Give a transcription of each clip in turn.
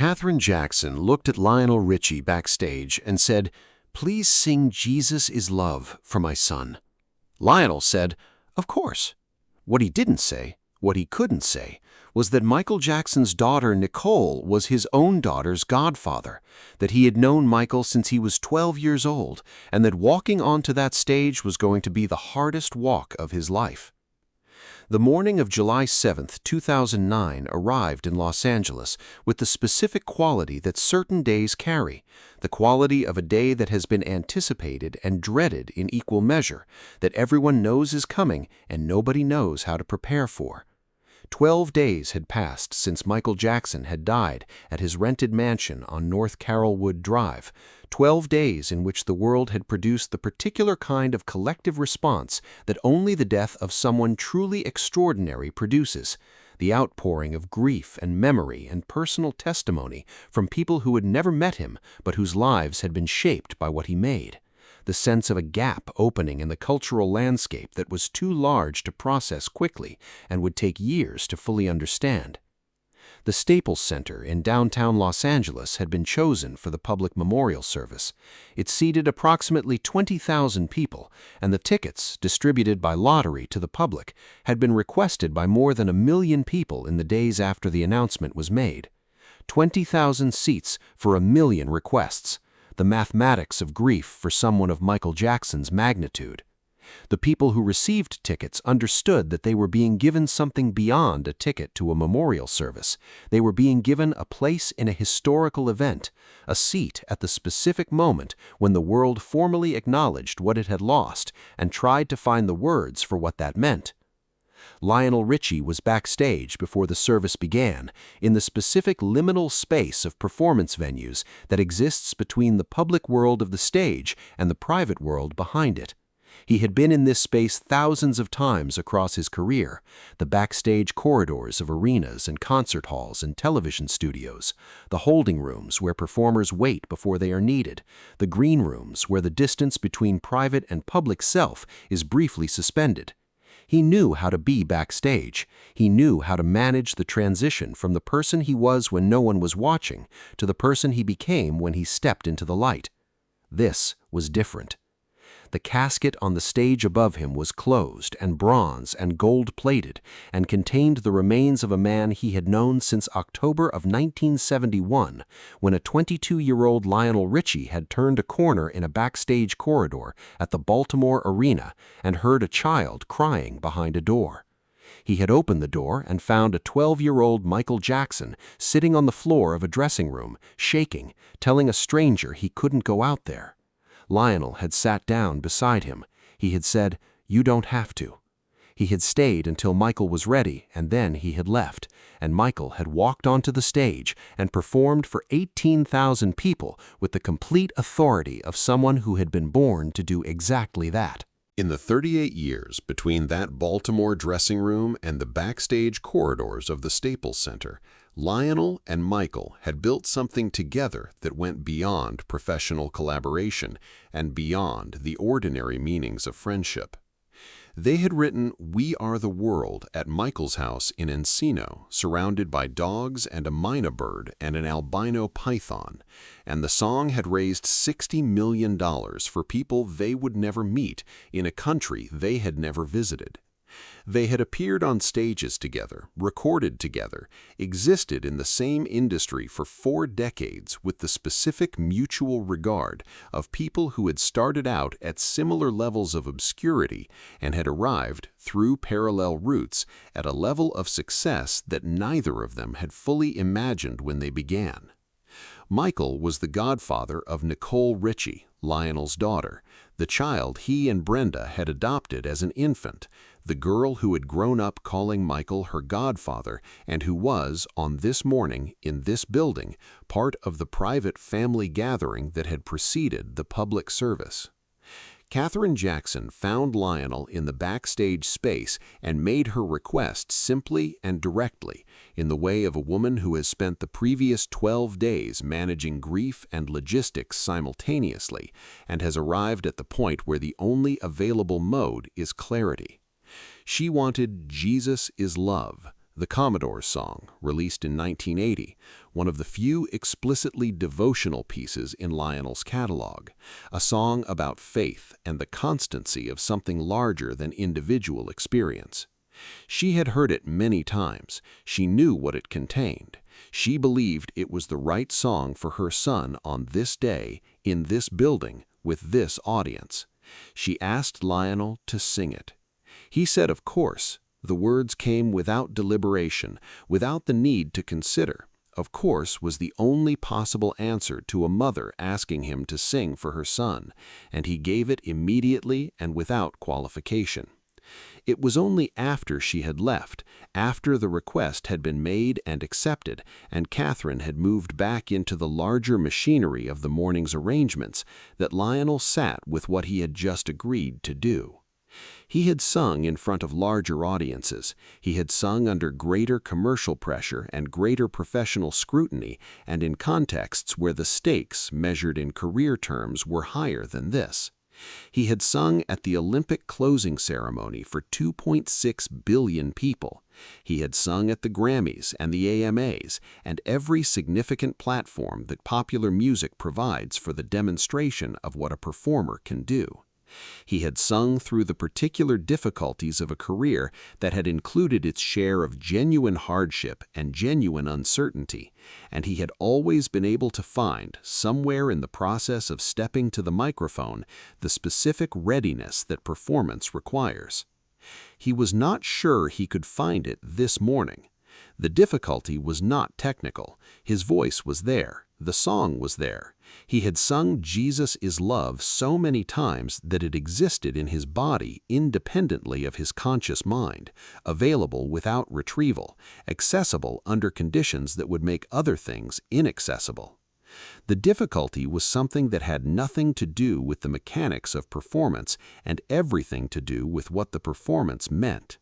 Katherine Jackson looked at Lionel Richie backstage and said, "Please sing 'Jesus is Love' for my son." Lionel said, "Of course." What he didn't say, what he couldn't say, was that Michael Jackson's daughter Nicole was his own daughter's godfather, that he had known Michael since he was 12 years old, and that walking onto that stage was going to be the hardest walk of his life. The morning of July 7, 2009 arrived in Los Angeles with the specific quality that certain days carry, the quality of a day that has been anticipated and dreaded in equal measure, that everyone knows is coming and nobody knows how to prepare for. 12 days had passed since Michael Jackson had died at his rented mansion on North Carrollwood Drive, 12 days in which the world had produced the particular kind of collective response that only the death of someone truly extraordinary produces, the outpouring of grief and memory and personal testimony from people who had never met him but whose lives had been shaped by what he made. The sense of a gap opening in the cultural landscape that was too large to process quickly and would take years to fully understand. The Staples Center in downtown Los Angeles had been chosen for the public memorial service. It seated approximately 20,000 people, and the tickets, distributed by lottery to the public, had been requested by more than 1 million people in the days after the announcement was made. 20,000 seats for 1 million requests. The mathematics of grief for someone of Michael Jackson's magnitude. The people who received tickets understood that they were being given something beyond a ticket to a memorial service. They were being given a place in a historical event, a seat at the specific moment when the world formally acknowledged what it had lost and tried to find the words for what that meant. Lionel Richie was backstage before the service began, in the specific liminal space of performance venues that exists between the public world of the stage and the private world behind it. He had been in this space thousands of times across his career, the backstage corridors of arenas and concert halls and television studios, the holding rooms where performers wait before they are needed, the green rooms where the distance between private and public self is briefly suspended. He knew how to be backstage. He knew how to manage the transition from the person he was when no one was watching to the person he became when he stepped into the light. This was different. The casket on the stage above him was closed and bronze and gold-plated and contained the remains of a man he had known since October of 1971, when a 22-year-old Lionel Richie had turned a corner in a backstage corridor at the Baltimore arena and heard a child crying behind a door. He had opened the door and found a 12-year-old Michael Jackson sitting on the floor of a dressing room, shaking, telling a stranger he couldn't go out there. Lionel had sat down beside him. He had said, "You don't have to." He had stayed until Michael was ready, and then he had left, and Michael had walked onto the stage and performed for 18,000 people with the complete authority of someone who had been born to do exactly that. In the 38 years between that Baltimore dressing room and the backstage corridors of the Staples Center, Lionel and Michael had built something together that went beyond professional collaboration and beyond the ordinary meanings of friendship. They had written "We Are the World" at Michael's house in Encino, surrounded by dogs and a mynah bird and an albino python, and the song had raised $60 million for people they would never meet in a country they had never visited. They had appeared on stages together, recorded together, existed in the same industry for 4 decades with the specific mutual regard of people who had started out at similar levels of obscurity and had arrived, through parallel routes, at a level of success that neither of them had fully imagined when they began. Michael was the godfather of Nicole Richie, Lionel's daughter, the child he and Brenda had adopted as an infant, the girl who had grown up calling Michael her godfather and who was, on this morning, in this building, part of the private family gathering that had preceded the public service. Katherine Jackson found Lionel in the backstage space and made her request simply and directly, in the way of a woman who has spent the previous 12 days managing grief and logistics simultaneously and has arrived at the point where the only available mode is clarity. She wanted "Jesus is Love," the Commodore's Song, released in 1980, one of the few explicitly devotional pieces in Lionel's catalog, a song about faith and the constancy of something larger than individual experience. She had heard it many times. She knew what it contained. She believed it was the right song for her son on this day, in this building, with this audience. She asked Lionel to sing it. He said, of course. The words came without deliberation, without the need to consider. Of course was the only possible answer to a mother asking him to sing for her son, and he gave it immediately and without qualification. It was only after she had left, after the request had been made and accepted, and Katherine had moved back into the larger machinery of the morning's arrangements, that Lionel sat with what he had just agreed to do. He had sung in front of larger audiences. He had sung under greater commercial pressure and greater professional scrutiny, and in contexts where the stakes, measured in career terms, were higher than this. He had sung at the Olympic closing ceremony for 2.6 billion people. He had sung at the Grammys and the AMAs, and every significant platform that popular music provides for the demonstration of what a performer can do. He had sung through the particular difficulties of a career that had included its share of genuine hardship and genuine uncertainty, and he had always been able to find, somewhere in the process of stepping to the microphone, the specific readiness that performance requires. He was not sure he could find it this morning. The difficulty was not technical. His voice was there. The song was there. He had sung Jesus is Love so many times that it existed in his body independently of his conscious mind, available without retrieval, accessible under conditions that would make other things inaccessible. The difficulty was something that had nothing to do with the mechanics of performance and everything to do with what the performance meant.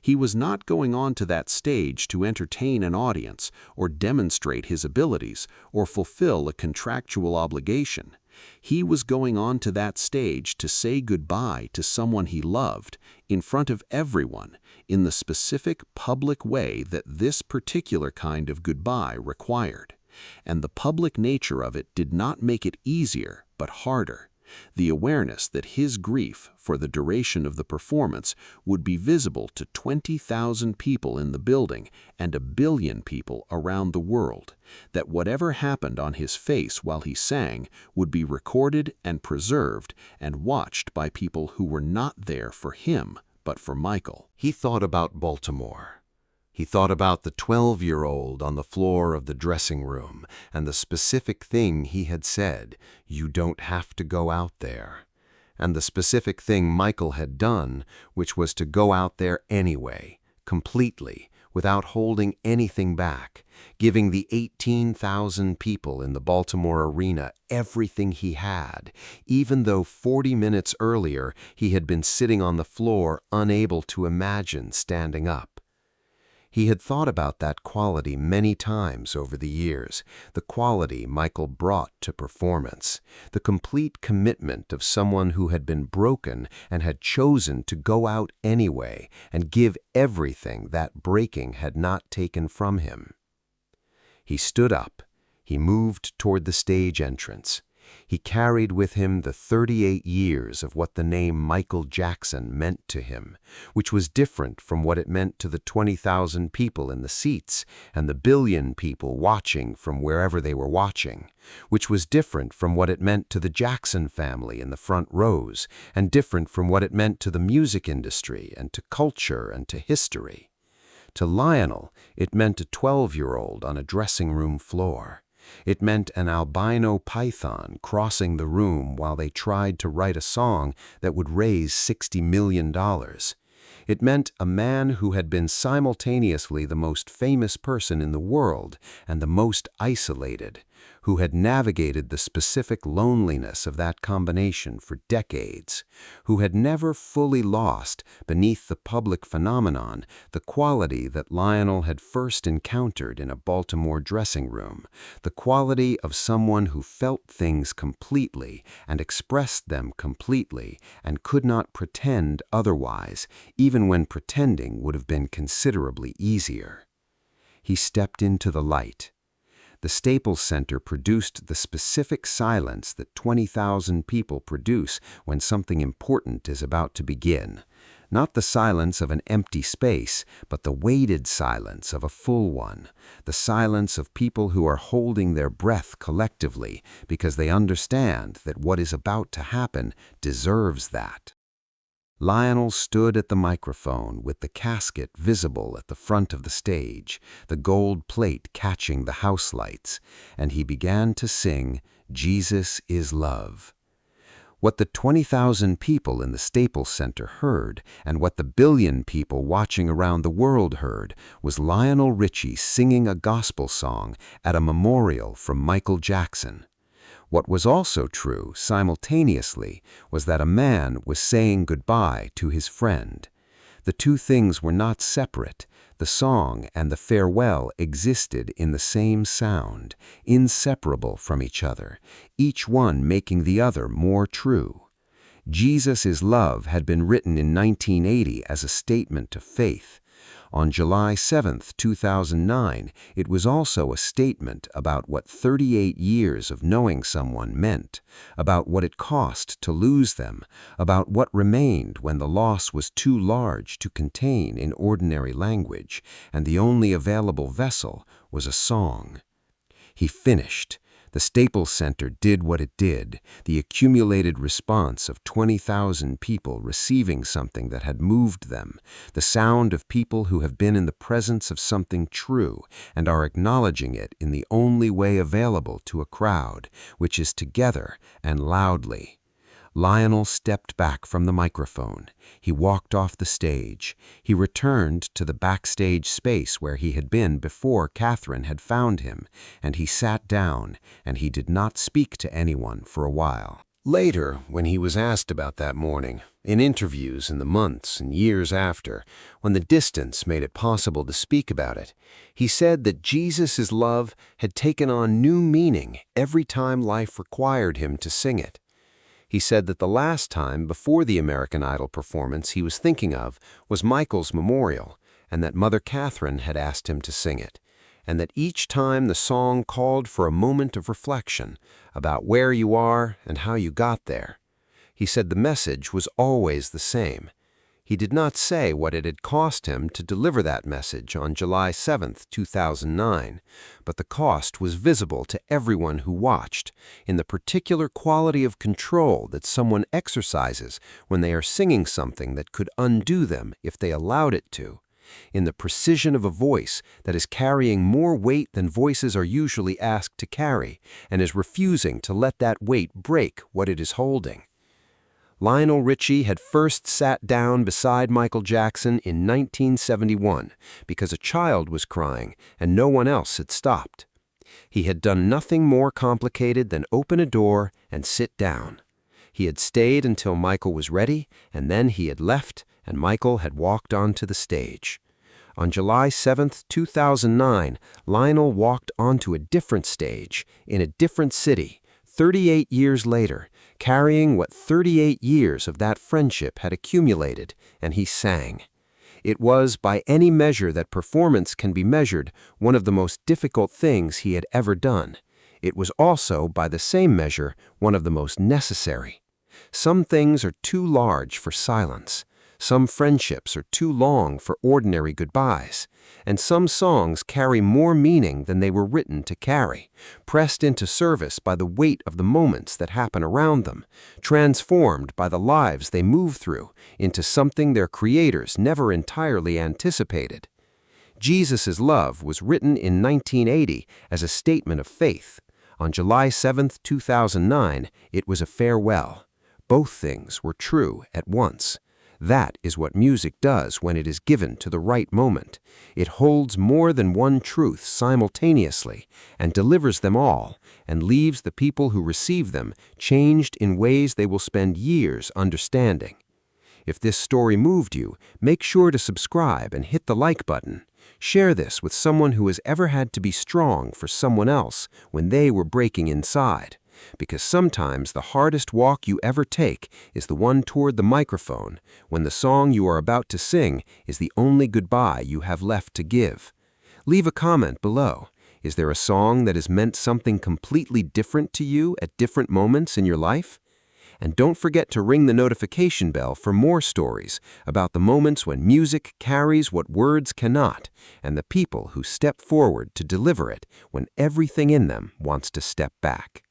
He was not going on to that stage to entertain an audience or demonstrate his abilities or fulfill a contractual obligation. He was going on to that stage to say goodbye to someone he loved, in front of everyone, in the specific public way that this particular kind of goodbye required. And the public nature of it did not make it easier, but harder. The awareness that his grief, for the duration of the performance, would be visible to 20,000 people in the building and 1 billion people around the world, that whatever happened on his face while he sang would be recorded and preserved and watched by people who were not there for him, but for Michael. He thought about Baltimore. He thought about the 12-year-old on the floor of the dressing room and the specific thing he had said, "You don't have to go out there," and the specific thing Michael had done, which was to go out there anyway, completely, without holding anything back, giving the 18,000 people in the Baltimore arena everything he had, even though 40 minutes earlier he had been sitting on the floor unable to imagine standing up. He had thought about that quality many times over the years, the quality Michael brought to performance, the complete commitment of someone who had been broken and had chosen to go out anyway and give everything that breaking had not taken from him. He stood up. He moved toward the stage entrance. He carried with him the 38 years of what the name Michael Jackson meant to him, which was different from what it meant to the 20,000 people in the seats and the 1 billion people watching from wherever they were watching, which was different from what it meant to the Jackson family in the front rows, and different from what it meant to the music industry and to culture and to history. To Lionel, it meant a 12-year-old on a dressing room floor. It meant an albino python crossing the room while they tried to write a song that would raise $60 million. It meant a man who had been simultaneously the most famous person in the world and the most isolated, who had navigated the specific loneliness of that combination for decades, who had never fully lost, beneath the public phenomenon, the quality that Lionel had first encountered in a Baltimore dressing room, the quality of someone who felt things completely and expressed them completely and could not pretend otherwise, even when pretending would have been considerably easier. He stepped into the light. The Staples Center produced the specific silence that 20,000 people produce when something important is about to begin. Not the silence of an empty space, but the weighted silence of a full one. The silence of people who are holding their breath collectively because they understand that what is about to happen deserves that. Lionel stood at the microphone with the casket visible at the front of the stage, the gold plate catching the house lights, and he began to sing, "Jesus is Love." What the 20,000 people in the Staples Center heard, and what the billion people watching around the world heard, was Lionel Richie singing a gospel song at a memorial from Michael Jackson. What was also true, simultaneously, was that a man was saying goodbye to his friend. The two things were not separate. The song and the farewell existed in the same sound, inseparable from each other, each one making the other more true. Jesus is Love had been written in 1980 as a statement of faith. On July 7, 2009, it was also a statement about what 38 years of knowing someone meant, about what it cost to lose them, about what remained when the loss was too large to contain in ordinary language, and the only available vessel was a song. He finished. The Staples Center did what it did, the accumulated response of 20,000 people receiving something that had moved them, the sound of people who have been in the presence of something true and are acknowledging it in the only way available to a crowd, which is together and loudly. Lionel stepped back from the microphone. He walked off the stage. He returned to the backstage space where he had been before Katherine had found him, and he sat down, and he did not speak to anyone for a while. Later, when he was asked about that morning, in interviews in the months and years after, when the distance made it possible to speak about it, he said that Jesus' love had taken on new meaning every time life required him to sing it. He said that the last time before the American Idol performance he was thinking of was Michael's memorial, and that Mother Katherine had asked him to sing it, and that each time the song called for a moment of reflection about where you are and how you got there. He said the message was always the same. He did not say what it had cost him to deliver that message on July 7, 2009, but the cost was visible to everyone who watched, in the particular quality of control that someone exercises when they are singing something that could undo them if they allowed it to, in the precision of a voice that is carrying more weight than voices are usually asked to carry, and is refusing to let that weight break what it is holding. Lionel Richie had first sat down beside Michael Jackson in 1971 because a child was crying and no one else had stopped. He had done nothing more complicated than open a door and sit down. He had stayed until Michael was ready, and then he had left, and Michael had walked onto the stage. On July 7, 2009, Lionel walked onto a different stage in a different city, 38 years later, carrying what 38 years of that friendship had accumulated, and he sang. It was, by any measure that performance can be measured, one of the most difficult things he had ever done. It was also, by the same measure, one of the most necessary. Some things are too large for silence. Some friendships are too long for ordinary goodbyes, and some songs carry more meaning than they were written to carry, pressed into service by the weight of the moments that happen around them, transformed by the lives they move through into something their creators never entirely anticipated. Jesus' Love was written in 1980 as a statement of faith. On July 7, 2009, it was a farewell. Both things were true at once. That is what music does when it is given to the right moment. It holds more than one truth simultaneously and delivers them all, and leaves the people who receive them changed in ways they will spend years understanding. If this story moved you, make sure to subscribe and hit the like button. Share this with someone who has ever had to be strong for someone else when they were breaking inside. Because sometimes the hardest walk you ever take is the one toward the microphone, when the song you are about to sing is the only goodbye you have left to give. Leave a comment below. Is there a song that has meant something completely different to you at different moments in your life? And don't forget to ring the notification bell for more stories about the moments when music carries what words cannot, and the people who step forward to deliver it when everything in them wants to step back.